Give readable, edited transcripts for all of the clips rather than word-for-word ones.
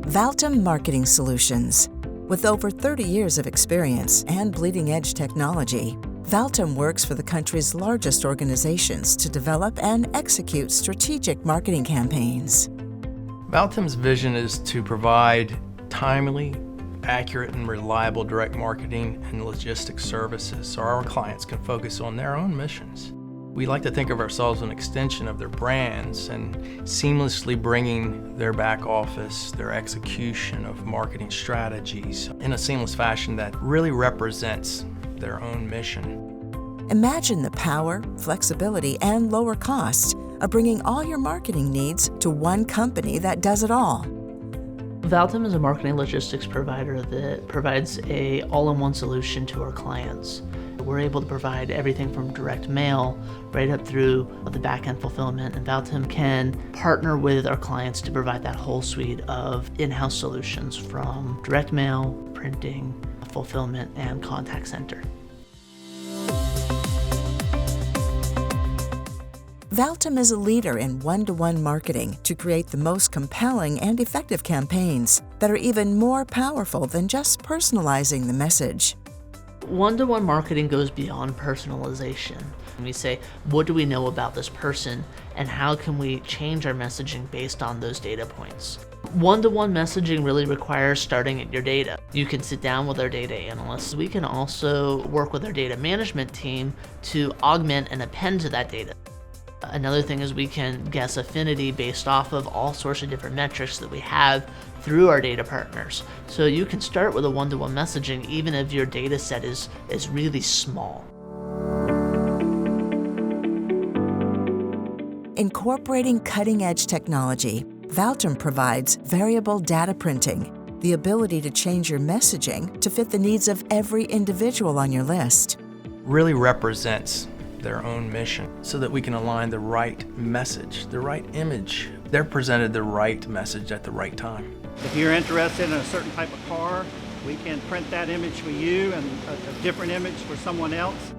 Valtim Marketing Solutions. With over 30 years of experience and bleeding-edge technology, Valtim works for the country's largest organizations to develop and execute strategic marketing campaigns. Valtim's vision is to provide timely, accurate, and reliable direct marketing and logistics services so our clients can focus on their own missions. We like to think of ourselves as an extension of their brands and seamlessly bringing their back office, their execution of marketing strategies in a seamless fashion that really represents their own mission. Imagine the power, flexibility, and lower costs of bringing all your marketing needs to one company that does it all. Valtim is a marketing logistics provider that provides an all-in-one solution to our clients. We're able to provide everything from direct mail right up through the back-end fulfillment, and Valtim can partner with our clients to provide that whole suite of in-house solutions from direct mail, printing, fulfillment, and contact center. Valtim is a leader in one-to-one marketing to create the most compelling and effective campaigns that are even more powerful than just personalizing the message. One-to-one marketing goes beyond personalization. We say, what do we know about this person and how can we change our messaging based on those data points? One-to-one messaging really requires starting at your data. You can sit down with our data analysts. We can also work with our data management team to augment and append to that data. Another thing is we can guess affinity based off of all sorts of different metrics that we have through our data partners. So you can start with a one-to-one messaging even if your data set is really small. Incorporating cutting-edge technology, Valtim provides variable data printing, the ability to change your messaging to fit the needs of every individual on your list. Really represents their own mission so that we can align the right message, the right image. They're presented the right message at the right time. If you're interested in a certain type of car, we can print that image for you and a different image for someone else.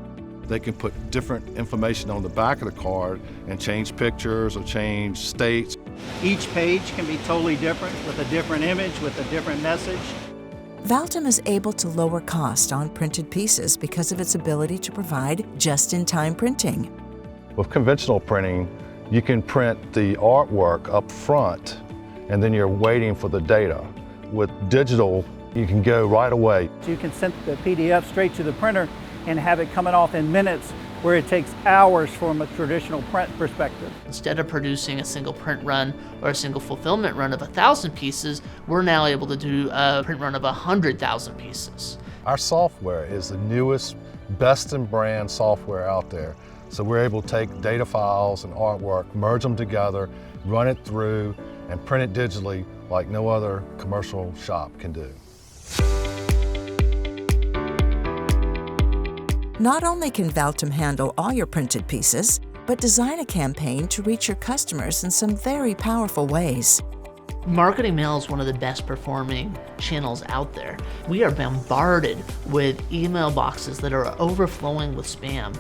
They can put different information on the back of the card and change pictures or change states. Each page can be totally different with a different image, with a different message. Valtim is able to lower cost on printed pieces because of its ability to provide just-in-time printing. With conventional printing, you can print the artwork up front and then you're waiting for the data. With digital, you can go right away. You can send the PDF straight to the printer and have it coming off in minutes, where it takes hours from a traditional print perspective. Instead of producing a single print run or a single fulfillment run of 1,000 pieces, we're now able to do a print run of 100,000 pieces. Our software is the newest, best-in-brand software out there. So we're able to take data files and artwork, merge them together, run it through, and print it digitally like no other commercial shop can do. Not only can Valtim handle all your printed pieces, but design a campaign to reach your customers in some very powerful ways. Marketing mail is one of the best performing channels out there. We are bombarded with email boxes that are overflowing with spam.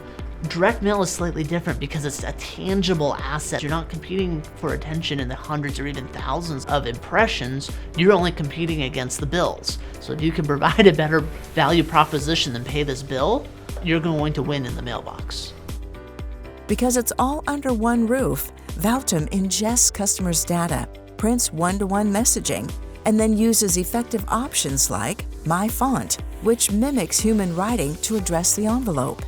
Direct mail is slightly different because it's a tangible asset. You're not competing for attention in the hundreds or even thousands of impressions. You're only competing against the bills. So if you can provide a better value proposition than pay this bill, you're going to win in the mailbox. Because it's all under one roof, Valtim ingests customers' data, prints one-to-one messaging, and then uses effective options like My Font, which mimics human writing to address the envelope.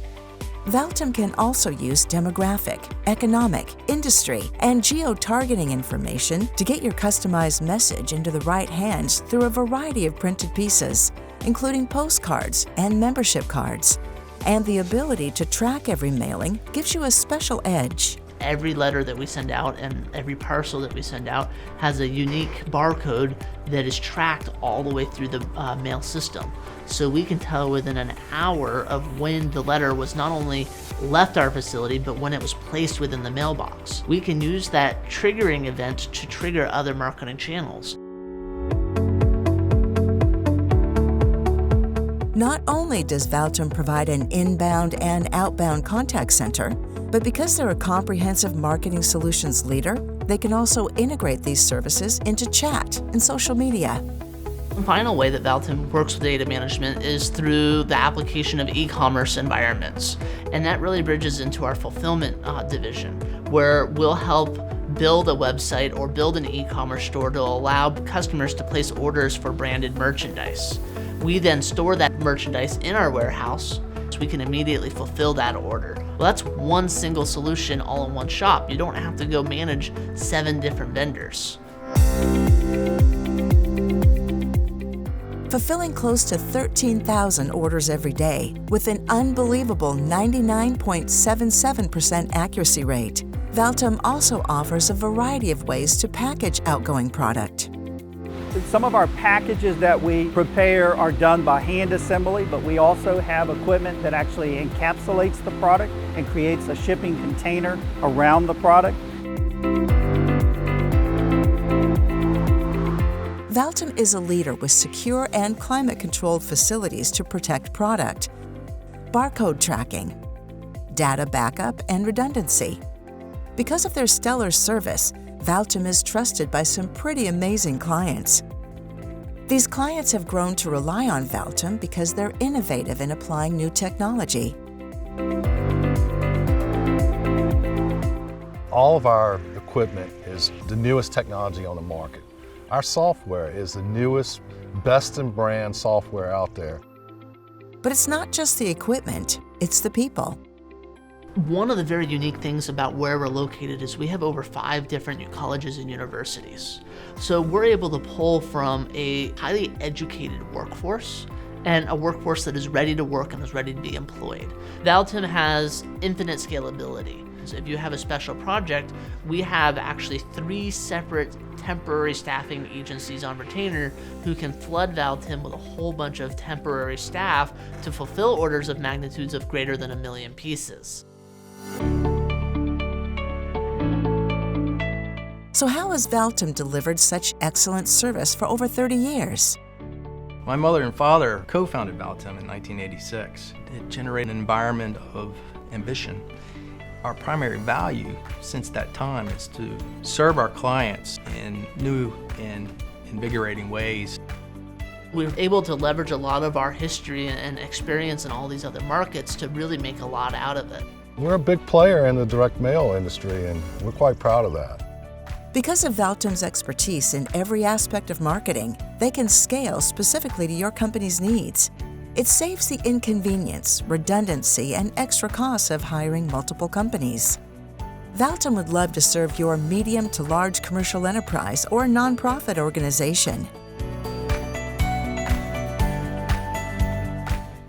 Valtim can also use demographic, economic, industry, and geo-targeting information to get your customized message into the right hands through a variety of printed pieces, including postcards and membership cards. And the ability to track every mailing gives you a special edge. Every letter that we send out and every parcel that we send out has a unique barcode that is tracked all the way through the mail system. So we can tell within an hour of when the letter was not only left our facility, but when it was placed within the mailbox. We can use that triggering event to trigger other marketing channels. Not only does Valtim provide an inbound and outbound contact center, but because they're a comprehensive marketing solutions leader, They can also integrate these services into chat and social media. The final way that Valtim works with data management is through the application of e-commerce environments. And that really bridges into our fulfillment division, where we'll help build a website or build an e-commerce store to allow customers to place orders for branded merchandise. We then store that merchandise in our warehouse so we can immediately fulfill that order. Well, that's one single solution all in one shop. You don't have to go manage 7 different vendors. Fulfilling close to 13,000 orders every day with an unbelievable 99.77% accuracy rate, Valtim also offers a variety of ways to package outgoing product. Some of our packages that we prepare are done by hand assembly, but we also have equipment that actually encapsulates the product and creates a shipping container around the product. Valtim is a leader with secure and climate-controlled facilities to protect product, barcode tracking, data backup, and redundancy. Because of their stellar service, Valtim is trusted by some pretty amazing clients. These clients have grown to rely on Valtim because they're innovative in applying new technology. All of our equipment is the newest technology on the market. Our software is the newest, best-in-brand software out there. But it's not just the equipment, it's the people. One of the very unique things about where we're located is we have over 5 different colleges and universities. So we're able to pull from a highly educated workforce and a workforce that is ready to work and is ready to be employed. Valtim has infinite scalability. So if you have a special project, we have actually 3 separate temporary staffing agencies on retainer who can flood Valtim with a whole bunch of temporary staff to fulfill orders of magnitudes of greater than 1 million pieces. So how has Valtim delivered such excellent service for over 30 years? My mother and father co-founded Valtim in 1986. It generated an environment of ambition. Our primary value since that time is to serve our clients in new and invigorating ways. We're able to leverage a lot of our history and experience in all these other markets to really make a lot out of it. We're a big player in the direct mail industry, and we're quite proud of that. Because of Valtim's expertise in every aspect of marketing, they can scale specifically to your company's needs. It saves the inconvenience, redundancy, and extra costs of hiring multiple companies. Valtim would love to serve your medium to large commercial enterprise or nonprofit organization.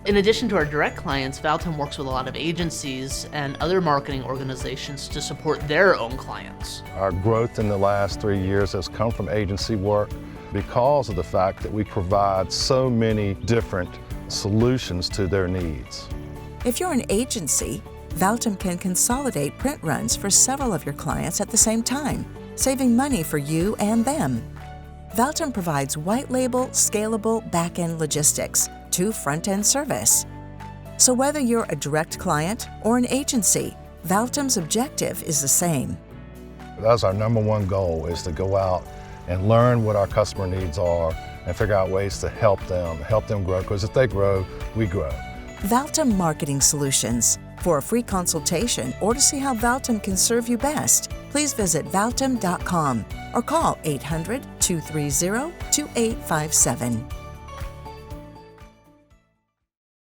In addition to our direct clients, Valtim works with a lot of agencies and other marketing organizations to support their own clients. Our growth in the last 3 years has come from agency work because of the fact that we provide so many different solutions to their needs. If you're an agency, Valtim can consolidate print runs for several of your clients at the same time, saving money for you and them. Valtim provides white label, scalable back-end logistics to front-end service. So whether you're a direct client or an agency, Valtim's objective is the same. That's our #1 goal, is to go out and learn what our customer needs are and figure out ways to help them grow, because if they grow, we grow. Valtim Marketing Solutions. For a free consultation or to see how Valtim can serve you best, please visit valtum.com or call 800-230-2857.